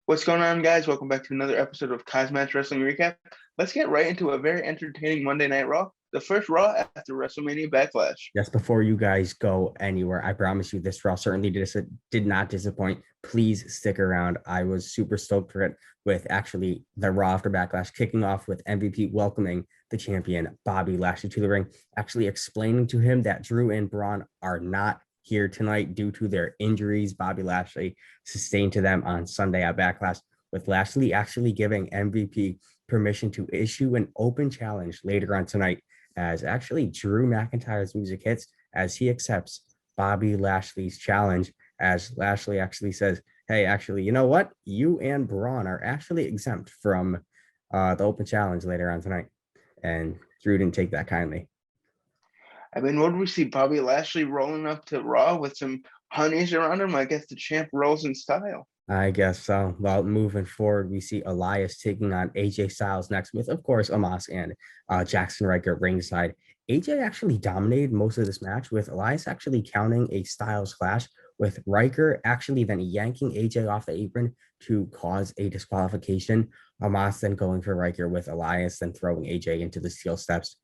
What's going on, guys? Welcome back to another episode of Kai's Match Wrestling Recap. Let's get right into a very entertaining Monday Night Raw, the first Raw after WrestleMania Backlash. Yes, before you guys go anywhere, I promise you this Raw certainly did not disappoint. Please stick around. I was super stoked for it with actually the Raw after Backlash kicking off with MVP welcoming the champion Bobby Lashley to the ring, actually explaining to him that Drew and Braun are not here tonight due to their injuries Bobby Lashley sustained to them on Sunday at Backlash, with Lashley actually giving MVP permission to issue an open challenge later on tonight as actually Drew McIntyre's music hits as he accepts Bobby Lashley's challenge, as Lashley actually says, hey, actually, you know what? You and Braun are actually exempt from the open challenge later on tonight. And Drew didn't take that kindly. I mean, what did we see? Bobby Lashley rolling up to Raw with some honeys around him? I guess the champ rolls in style. I guess so. Well, moving forward, we see Elias taking on AJ Styles next with, of course, Omos and Jackson Riker ringside. AJ actually dominated most of this match, with Elias actually counting a Styles clash, with Riker actually then yanking AJ off the apron to cause a disqualification. Omos then going for Riker, with Elias then throwing AJ into the steel steps.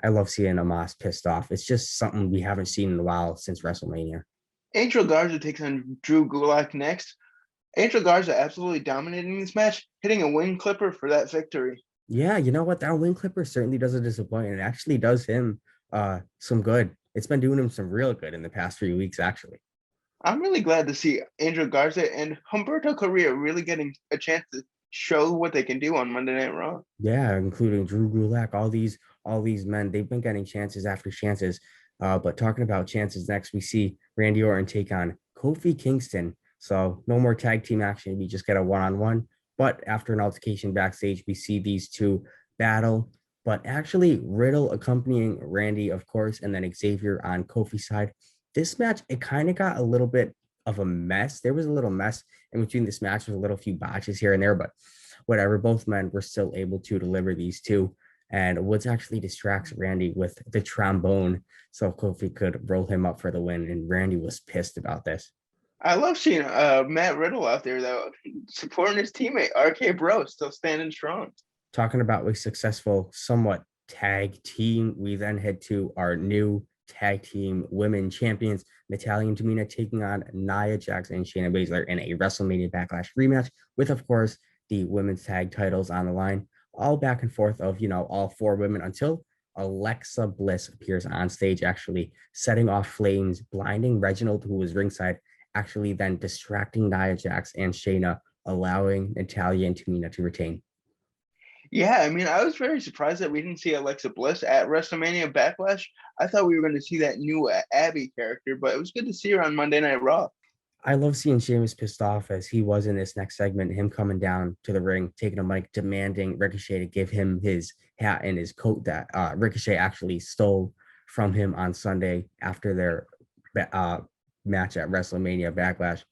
I love seeing Omos pissed off. It's just something we haven't seen in a while since WrestleMania. Angel Garza takes on Drew Gulak next. Angel Garza absolutely dominating this match, hitting a wing clipper for that victory. Yeah, you know what? That wing clipper certainly doesn't disappoint. It actually does him some good. It's been doing him some real good in the past few weeks, actually. I'm really glad to see Angel Garza and Humberto Carrillo really getting a chance to show what they can do on Monday Night Raw. Yeah, including Drew Gulak, all these men, they've been getting chances after chances. But talking about chances next, we see Randy Orton take on Kofi Kingston. So no more tag team action. We just get a one-on-one. But after an altercation backstage, we see these two battle. But actually, Riddle accompanying Randy, of course, and then Xavier on Kofi's side. This match, it kind of got a little bit of a mess. There was a little mess in between this match with a little few botches here and there, but whatever. Both men were still able to deliver these two. And Woods actually distracts Randy with the trombone so Kofi could roll him up for the win. And Randy was pissed about this. I love seeing Matt Riddle out there, though, supporting his teammate, RK Bro, still standing strong. Talking about a successful, somewhat tag team, we then head to our new tag team women champions, Natalya and Tamina, taking on Nia Jax and Shayna Baszler in a WrestleMania Backlash rematch with, of course, the women's tag titles on the line. All back and forth of, all four women until Alexa Bliss appears on stage, actually setting off flames, blinding Reginald, who was ringside, actually then distracting Nia Jax and Shayna, allowing Natalya and Tamina to retain. Yeah, I mean, I was very surprised that we didn't see Alexa Bliss at WrestleMania Backlash. I thought we were going to see that new Abby character, but it was good to see her on Monday Night Raw. I love seeing Sheamus pissed off as he was in this next segment, him coming down to the ring, taking a mic, demanding Ricochet to give him his hat and his coat that Ricochet actually stole from him on Sunday after their match at WrestleMania Backlash.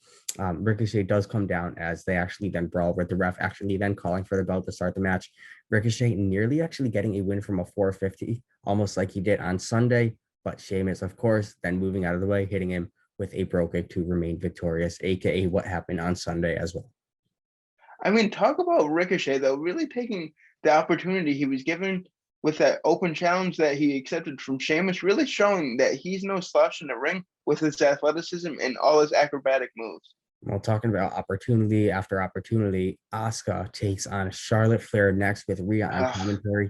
Ricochet does come down as they actually then brawl, with the ref actually then calling for the belt to start the match. Ricochet nearly actually getting a win from a 450, almost like he did on Sunday, but Sheamus, of course, then moving out of the way, hitting him with a Brogue Kick to remain victorious, aka what happened on Sunday as well. I mean, talk about Ricochet, though, really taking the opportunity he was given with that open challenge that he accepted from Sheamus, really showing that he's no slouch in the ring with his athleticism and all his acrobatic moves. Well, talking about opportunity after opportunity, Asuka takes on Charlotte Flair next with Rhea on commentary.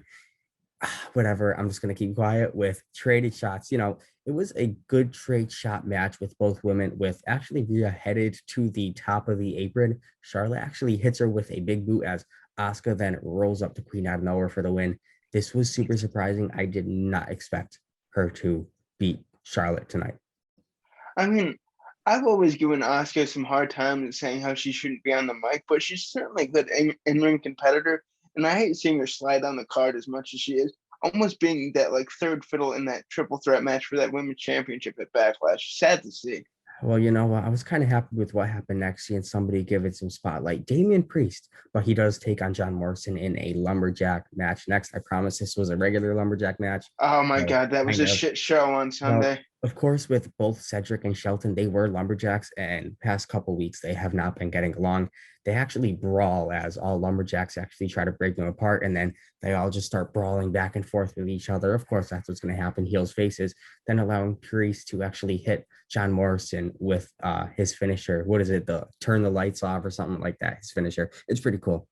Whatever, I'm just going to keep quiet with traded shots. It was a good trade shot match with both women, with actually Rhea headed to the top of the apron. Charlotte actually hits her with a big boot as Asuka then rolls up the Queen out of nowhere for the win. This was super surprising. I did not expect her to beat Charlotte tonight. I mean, I've always given Asuka some hard time and saying how she shouldn't be on the mic, but she's certainly a good in-ring competitor. And I hate seeing her slide on the card as much as she is, almost being that third fiddle in that triple threat match for that women's championship at Backlash. Sad to see. Well, you know what? I was kind of happy with what happened next, seeing somebody give it some spotlight. Damian Priest, but he does take on John Morrison in a lumberjack match next. I promise this was a regular lumberjack match. Oh my So God, that was kind a of shit show on well, Sunday. of course, with both Cedric and Shelton, they were lumberjacks, and past couple weeks they have not been getting along. They actually brawl as all lumberjacks actually try to break them apart, and then they all just start brawling back and forth with each other. Of course, that's what's going to happen. Heels faces, then allowing Priest to actually hit John Morrison with his finisher. What is it? The turn the lights off or something like that. His finisher. It's pretty cool.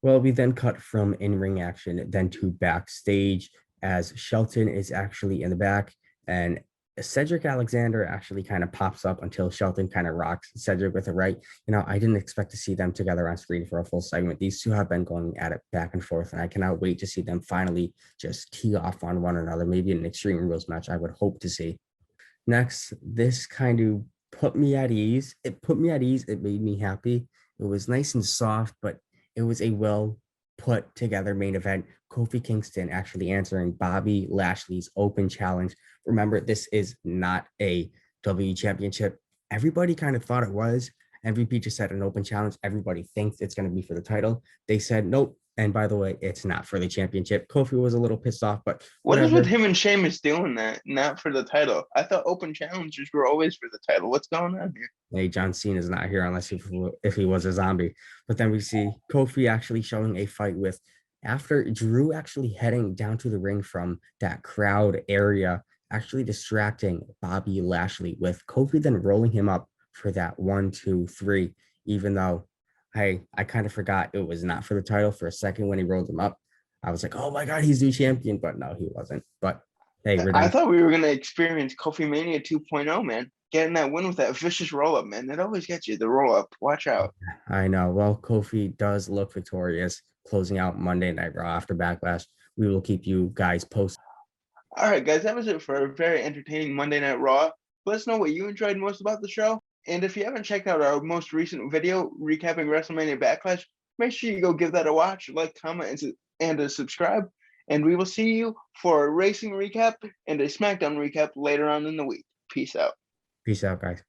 Well, we then cut from in-ring action then to backstage as Shelton is actually in the back and Cedric Alexander actually kind of pops up until Shelton kind of rocks Cedric with a right. You know, I didn't expect to see them together on screen for a full segment. These two have been going at it back and forth, and I cannot wait to see them finally just tee off on one another. Maybe an Extreme Rules match I would hope to see. Next, this kind of put me at ease. It put me at ease. It made me happy. It was nice and soft, but it was a well put together main event. Kofi Kingston actually answering Bobby Lashley's open challenge. Remember, this is not a W championship. Everybody kind of thought it was. MVP just said an open challenge. Everybody thinks it's going to be for the title. They said nope. And by the way, it's not for the championship. Kofi was a little pissed off, but What is with whatever. him and Sheamus doing that? Not for the title. I thought open challengers were always for the title. What's going on here? Hey, John Cena is not here unless if he was a zombie. But then we see Kofi actually showing a fight with after Drew actually heading down to the ring from that crowd area, actually distracting Bobby Lashley with Kofi then rolling him up for that 1, 2, 3. Even though I kind of forgot it was not for the title for a second when he rolled him up. I was like, oh my god, he's new champion, but no, he wasn't. But hey, I redemption. thought we were gonna experience Kofi Mania 2.0, man. Getting that win with that vicious roll up, man. That always gets you the roll up. Watch out. I know. Well, Kofi does look victorious closing out Monday Night Raw after Backlash. We will keep you guys posted. All right, guys, that was it for a very entertaining Monday Night Raw. Let us know what you enjoyed most about the show. And if you haven't checked out our most recent video recapping WrestleMania Backlash, make sure you go give that a watch, like, comment, and a subscribe. And we will see you for a racing recap and a SmackDown recap later on in the week. Peace out. Peace out, guys.